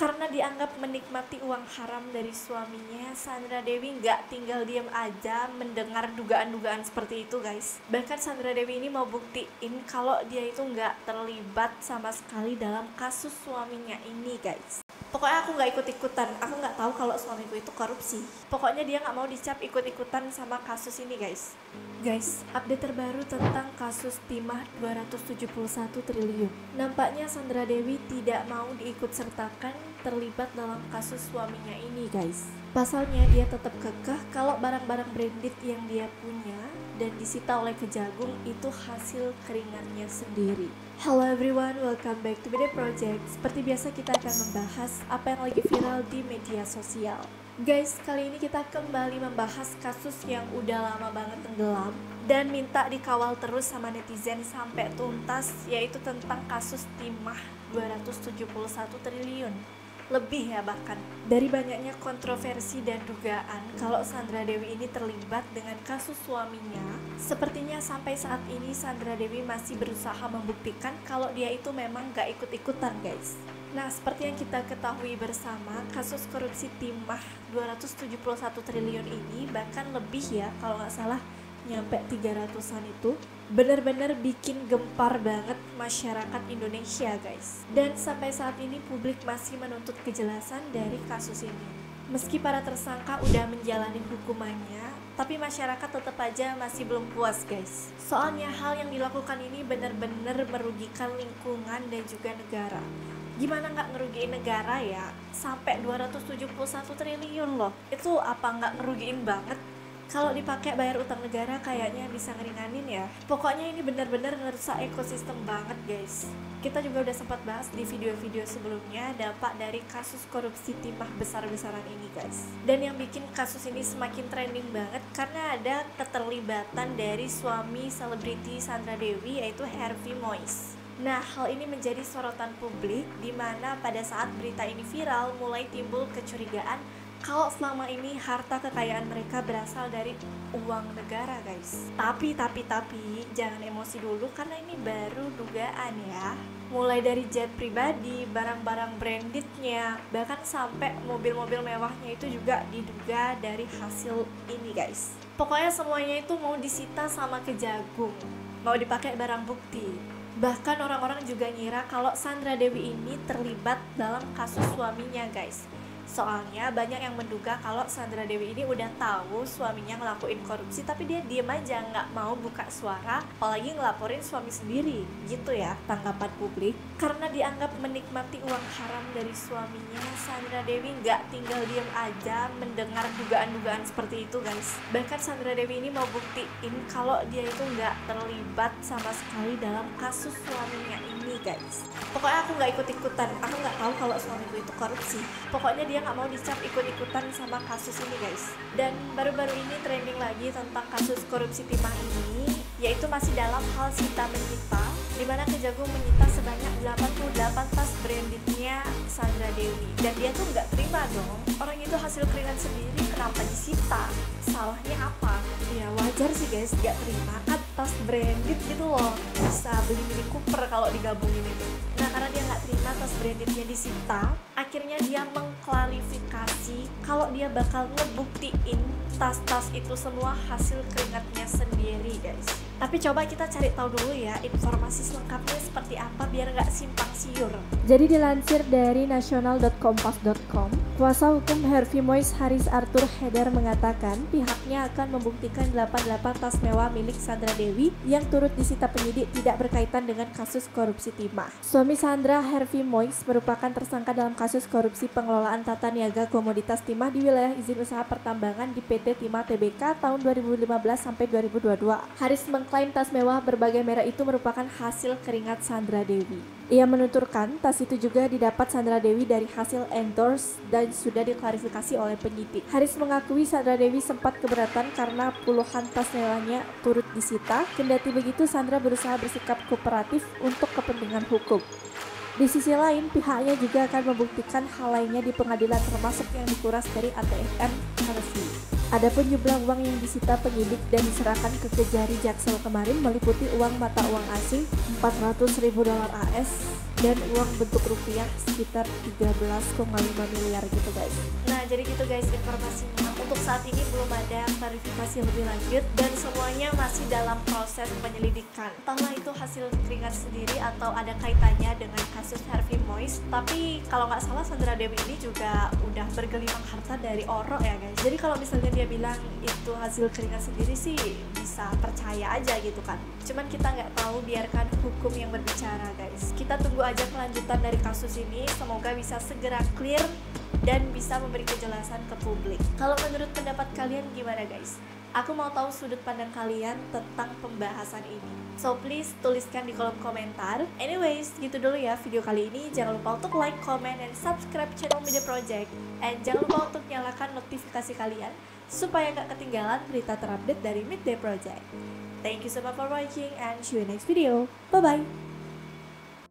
Karena dianggap menikmati uang haram dari suaminya, Sandra Dewi nggak tinggal diam aja mendengar dugaan-dugaan seperti itu guys. Bahkan Sandra Dewi ini mau buktiin kalau dia itu nggak terlibat sama sekali dalam kasus suaminya ini guys. Pokoknya aku nggak ikut-ikutan, aku nggak tahu kalau suamiku itu korupsi. Pokoknya dia nggak mau dicap ikut-ikutan sama kasus ini guys. Guys, update terbaru tentang kasus timah 271 triliun. Nampaknya Sandra Dewi tidak mau diikut-sertakan terlibat dalam kasus suaminya ini guys. Pasalnya dia tetap kekeh kalau barang-barang branded yang dia punya dan disita oleh Kejagung itu hasil keringatnya sendiri. Hello everyone, welcome back to BD Project. Seperti biasa kita akan membahas apa yang lagi viral di media sosial. Guys, kali ini kita kembali membahas kasus yang udah lama banget tenggelam dan minta dikawal terus sama netizen sampai tuntas, yaitu tentang kasus timah 271 triliun. Lebih ya bahkan. Dari banyaknya kontroversi dan dugaan kalau Sandra Dewi ini terlibat dengan kasus suaminya, sepertinya sampai saat ini Sandra Dewi masih berusaha membuktikan kalau dia itu memang gak ikut-ikutan guys. Nah, seperti yang kita ketahui bersama, kasus korupsi timah 271 triliun ini bahkan lebih ya, kalau nggak salah nyampe 300-an itu, benar-benar bikin gempar banget masyarakat Indonesia guys. Dan sampai saat ini publik masih menuntut kejelasan dari kasus ini. Meski para tersangka udah menjalani hukumannya, tapi masyarakat tetap aja masih belum puas guys. Soalnya hal yang dilakukan ini benar-benar merugikan lingkungan dan juga negara. Gimana nggak ngerugiin negara ya? Sampai 271 triliun loh. Itu apa nggak ngerugiin banget? Kalau dipakai bayar utang negara kayaknya bisa ngeringanin ya. Pokoknya ini benar-benar ngerusak ekosistem banget guys. Kita juga udah sempat bahas di video-video sebelumnya dampak dari kasus korupsi timah besar-besaran ini guys. Dan yang bikin kasus ini semakin trending banget karena ada keterlibatan dari suami selebriti Sandra Dewi, yaitu Harvey Moise. Nah, hal ini menjadi sorotan publik di mana pada saat berita ini viral mulai timbul kecurigaan kalau selama ini harta kekayaan mereka berasal dari uang negara guys. Tapi jangan emosi dulu karena ini baru dugaan ya. Mulai dari jet pribadi, barang-barang brandednya, bahkan sampai mobil-mobil mewahnya itu juga diduga dari hasil ini guys. Pokoknya semuanya itu mau disita sama Kejagung, mau dipakai barang bukti. Bahkan orang-orang juga ngira kalau Sandra Dewi ini terlibat dalam kasus suaminya guys. Soalnya banyak yang menduga kalau Sandra Dewi ini udah tahu suaminya ngelakuin korupsi, tapi dia diem aja, nggak mau buka suara, apalagi ngelaporin suami sendiri, gitu ya tanggapan publik. Karena dianggap menikmati uang haram dari suaminya, Sandra Dewi nggak tinggal diem aja mendengar dugaan-dugaan seperti itu guys. Bahkan Sandra Dewi ini mau buktiin kalau dia itu nggak terlibat sama sekali dalam kasus suaminya ini guys. Pokoknya aku nggak ikut-ikutan, aku nggak tahu kalau suamiku itu korupsi. Pokoknya dia nggak mau dicap ikut-ikutan sama kasus ini guys. Dan baru-baru ini trending lagi tentang kasus korupsi timah ini, yaitu masih dalam hal sita menyita, di mana Kejagung menyita sebanyak 88 tas brandednya Sandra Dewi. Dan dia tuh nggak terima dong, orang itu hasil keringat sendiri kenapa disita? Salahnya apa? Ya wajar sih guys nggak terima, kan tas branded gitu loh, bisa beli Mini Cooper kalau digabungin itu. Nah, karena dia nggak terima tas brandednya disita, akhirnya dia mengklarifikasi kalau dia bakal ngebuktiin tas-tas itu semua hasil keringatnya sendiri guys. Tapi coba kita cari tahu dulu ya informasi selengkapnya seperti apa biar nggak simpang siur. Jadi dilansir dari nasional.kompas.com, kuasa hukum Harvey Moise Haris Arthur Heder mengatakan pihaknya akan membuktikan 88 tas mewah milik Sandra Dewi yang turut disita penyidik tidak berkaitan dengan kasus korupsi timah. Suami Sandra, Harvey Moise, merupakan tersangka dalam kasus korupsi pengelolaan tata niaga komoditas timah di wilayah izin usaha pertambangan di PT Timah Tbk tahun 2015 sampai 2022. Haris mengklaim tas mewah berbagai merek itu merupakan hasil keringat Sandra Dewi. Ia menuturkan tas itu juga didapat Sandra Dewi dari hasil endorse dan sudah diklarifikasi oleh penyidik. Haris mengakui Sandra Dewi sempat keberatan karena puluhan tas mewahnya turut disita. Kendati begitu, Sandra berusaha bersikap kooperatif untuk kepentingan hukum. Di sisi lain, pihaknya juga akan membuktikan hal lainnya di pengadilan termasuk yang dikuras dari ATM Harvey. Adapun jumlah uang yang disita penyidik dan diserahkan ke Kejari Jaksel kemarin meliputi uang mata uang asing $400.000 AS dan uang bentuk rupiah sekitar 13,5 miliar gitu guys. Nah jadi gitu guys informasinya. Untuk saat ini belum ada klarifikasi lebih lanjut dan semuanya masih dalam proses penyelidikan. Entahlah itu hasil keringat sendiri atau ada kaitannya dengan kasus Harvey Moise. Tapi kalau nggak salah Sandra Dewi ini juga udah bergelimang harta dari Oro ya guys. Jadi kalau misalnya dia bilang itu hasil keringat sendiri sih bisa percaya aja gitu kan. Cuman kita nggak tahu, biarkan hukum yang berbicara guys. Kita tunggu aja kelanjutan dari kasus ini, semoga bisa segera clear dan bisa memberi kejelasan ke publik. Kalau menurut pendapat kalian gimana guys? Aku mau tahu sudut pandang kalian tentang pembahasan ini. So please tuliskan di kolom komentar. Anyways, gitu dulu ya video kali ini. Jangan lupa untuk like, comment, dan subscribe channel Media Project. And jangan lupa untuk nyalakan notifikasi kalian supaya gak ketinggalan berita terupdate dari Media Project. Thank you so much for watching and see you next video. Bye bye.